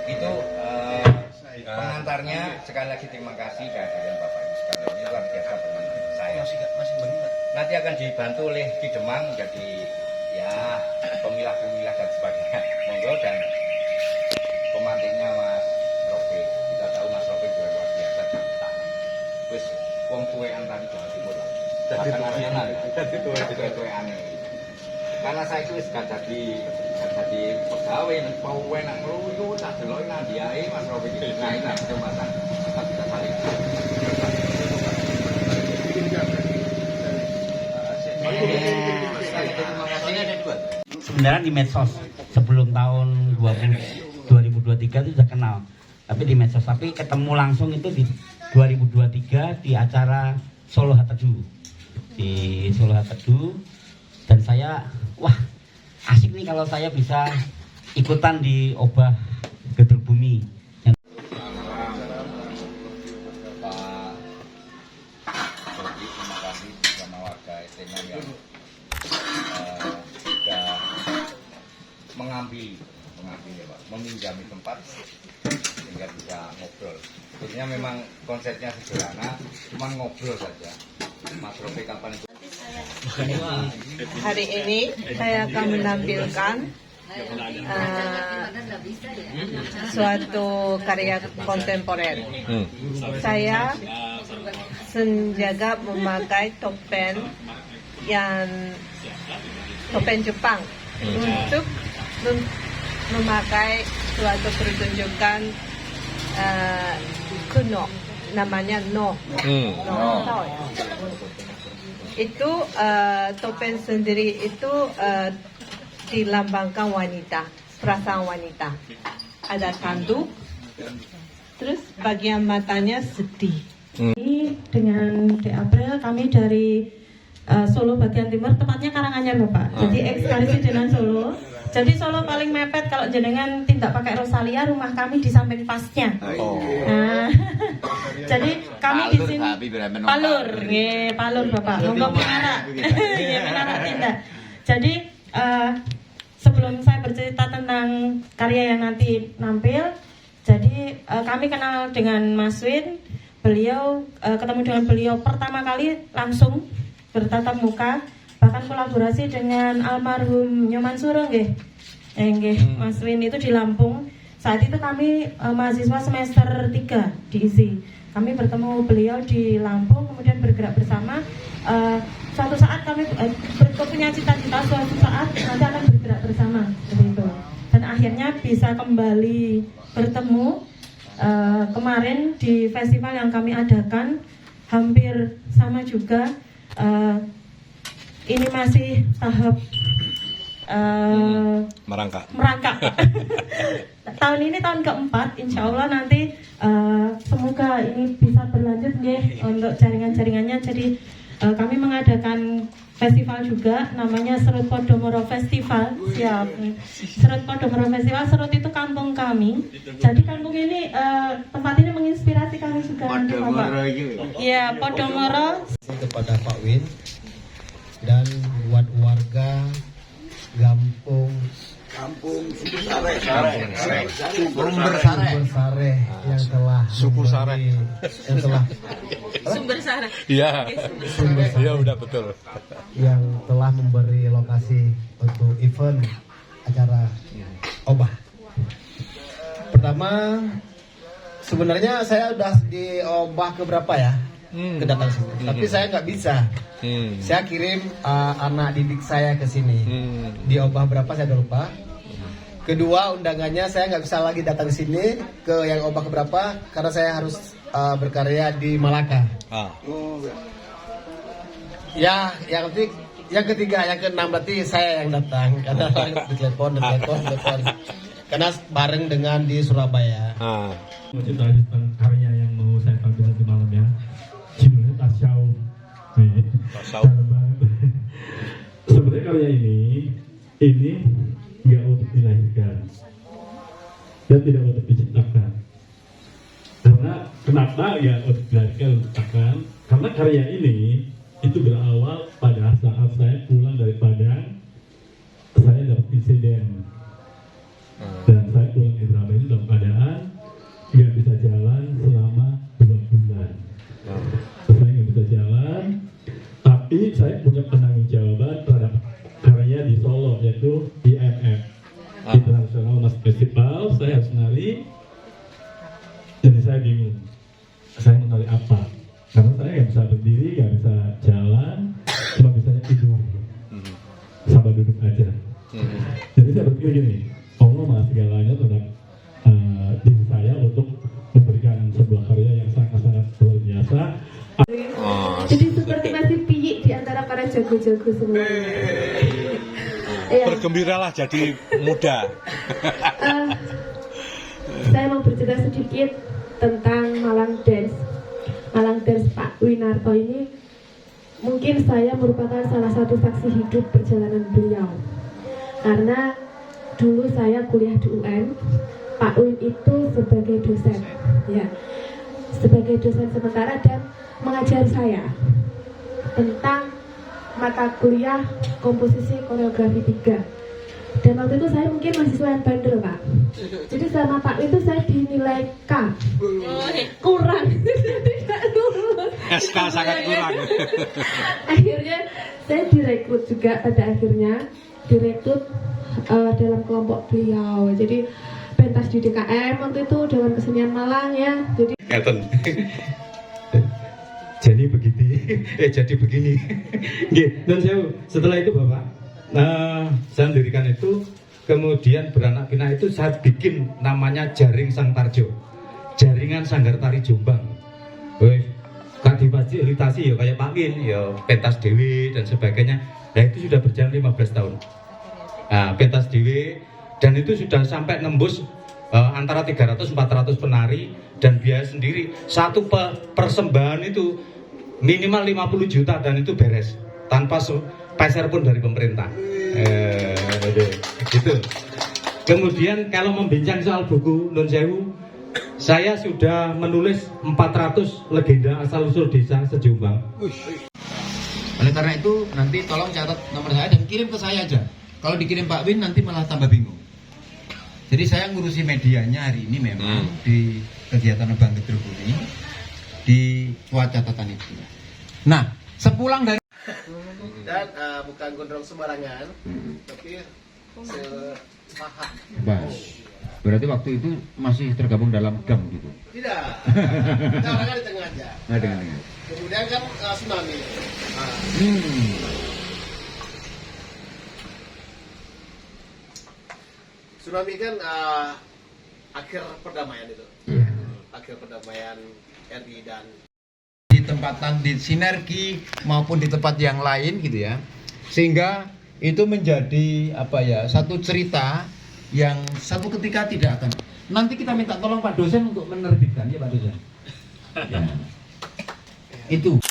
Itu pengantarnya. Sekali lagi terima kasih kehadiran Bapak Ibu sekalian, ini luar biasa pengantar saya. Nanti akan dibantu oleh Ki Demang jadi ya pemilah-pemilah dan sebagainya. Monggo, dan pemantiknya Mas Rofi. Kita tahu Mas Rofi juga luar biasa di tanah. Wis wong tuwean tadi Jawa Timur lah. Bahkan nasional ya. Tuwean aneh. Karena saya itu gak jadi pegawai, mau enak ngeluyu, tak delokin nanti ae Mas Rofi. Nah ini lah kesempatan kita bisa saling. Sebenarnya di medsos sebelum tahun 2023 itu sudah kenal, tapi di medsos, tapi ketemu langsung itu di 2023 di acara Solo Hatedu, di Solo Hatedu, dan saya wah asik nih kalau saya bisa ikutan di Obah Gedruk Bumi. Terima kasih bersama warga STNA yang sudah mengambil ya Pak, meminjami tempat sehingga bisa ngobrol. Sebenarnya memang konsepnya sederhana, cuma ngobrol saja. Mas Rofi kapan itu? Hari ini saya akan menampilkan suatu karya kontemporer. Saya sengaja memakai topeng Jepang untuk memakai suatu pertunjukan kuno, namanya no. Tahu ya? Itu topeng sendiri itu dilambangkan wanita, perasaan wanita. Ada tanduk, terus bagian matanya sedih. Ini dengan di April kami dari Solo bagian timur, tepatnya Karanganyar Bapak. Jadi ekskalisi dengan Solo. Jadi Solo paling mepet kalau jenengan tidak pakai Rosalia, rumah kami di samping pasnya. Nah, jadi kami di sini Palur, Palur Bapak. Monggo pinara, pinara tidak. Jadi sebelum saya bercerita tentang karya yang nanti nampil, jadi kami kenal dengan Mas Win. Beliau ketemu dengan beliau pertama kali langsung bertatap muka, bahkan kolaborasi dengan almarhum Nyoman Sureng nggih. Mas Win itu di Lampung. Saat itu kami mahasiswa semester 3 di ISI. Kami bertemu beliau di Lampung, kemudian bergerak bersama. Suatu saat kami punya cita-cita, suatu saat nanti akan bergerak bersama seperti itu. Dan akhirnya bisa kembali bertemu kemarin di festival yang kami adakan, hampir sama juga. Ini masih tahap merangkak. Tahun ini tahun keempat, insya Allah nanti semoga ini bisa berlanjut untuk jaringan-jaringannya. Jadi kami mengadakan festival juga, namanya Serut Podomoro Festival. Siap. Serut Podomoro Festival. Serut itu kampung kami. Jadi kampung ini tempat ini menginspirasi kami juga. Podomoro itu. Iya, Podomoro. Kepada Pak Win dan buat warga Sumber Sare yang telah Suku Sare. Yang telah Sumber Sare. Iya. Iya udah betul. Yang telah memberi lokasi untuk event acara Obah. Pertama, sebenarnya saya udah di Obah keberapa ya? Kedatang sini. Tapi saya nggak bisa. Saya kirim anak didik saya ke sini. Di Obah berapa saya udah lupa. Kedua, undangannya saya nggak bisa lagi datang ke sini ke yang Obah keberapa karena saya harus berkarya di Malaka. Ya, yang ketiga, yang keenam berarti saya yang datang karena ditelepon. Karena bareng dengan di Surabaya. Cerita tentang karya yang mau saya tampilkan di malam ya. Judulnya Tasyaw. Sebenarnya karya ini nggak untuk dilahirkan dan tidak untuk diciptakan. Karena kenapa ya untuk dilahirkan dan diciptakan? Karena karya ini itu berawal pada saat saya pulang dari Padang, saya dapat insiden dan saya trauma segalanya tentang diri saya untuk memberikan sebuah karya yang sangat-sangat luar biasa. Jadi seperti masih piyik di antara para jago-jago semua. Ya. Bergembiralah jadi muda. Saya mau bercerita sedikit tentang Malang Dance. Malang Dance Pak Winarto ini mungkin saya merupakan salah satu saksi hidup perjalanan beliau. Karena dulu saya kuliah di UN, Pak Win itu sebagai dosen, ya, sebagai dosen sementara dan mengajar saya tentang mata kuliah komposisi koreografi 3. Dan waktu itu saya mungkin mahasiswa yang bandel, Pak. Jadi sama Pak Win itu saya dinilai K, kurang, tidak lulus. SK sangat kurang. Akhirnya saya direkrut juga, pada akhirnya direkrut dalam kelompok beliau. Jadi pentas di DKM waktu itu Dewan Kesenian Malang ya. Jadi jadi begini. Dan setelah itu Bapak, saya mendirikan itu, kemudian beranak pinak itu saya bikin namanya Jaring Sang Tarjo, Jaringan Sanggar Tari Jombang. Kadifasilitasi ya kayak Pak Win, ya pentas dewi dan sebagainya. Nah itu sudah berjalan 15 tahun. Nah, pentas dewi dan itu sudah sampai nembus antara 300-400 penari, dan biaya sendiri satu persembahan itu minimal 50 juta dan itu beres tanpa peser pun dari pemerintah. Gitu. Kemudian kalau membincang soal buku Nun Sewu, saya sudah menulis 400 legenda asal usul desa sejombang. Oleh karena itu nanti tolong catat nomor saya dan kirim ke saya aja. Kalau dikirim Pak Win nanti malah tambah bingung. Jadi saya ngurusi medianya hari ini memang di kegiatan Bangkit Tribuni di buat catatan itu. Nah, sepulang dari Dan bukan gondrong sembarangan, tapi sepaham. Bas. Berarti waktu itu masih tergabung dalam GAM gitu. Tidak, kita orangnya di tengah aja. Nah, dengan Kemudian kan tsunami. Tsunami kan akhir perdamaian itu. Akhir perdamaian RI dan di tempatan di sinergi maupun di tempat yang lain gitu ya, sehingga itu menjadi apa ya, satu cerita yang satu ketika tidak akan. Nanti kita minta tolong Pak dosen untuk menerbitkan ya Pak dosen. Ya. Itu.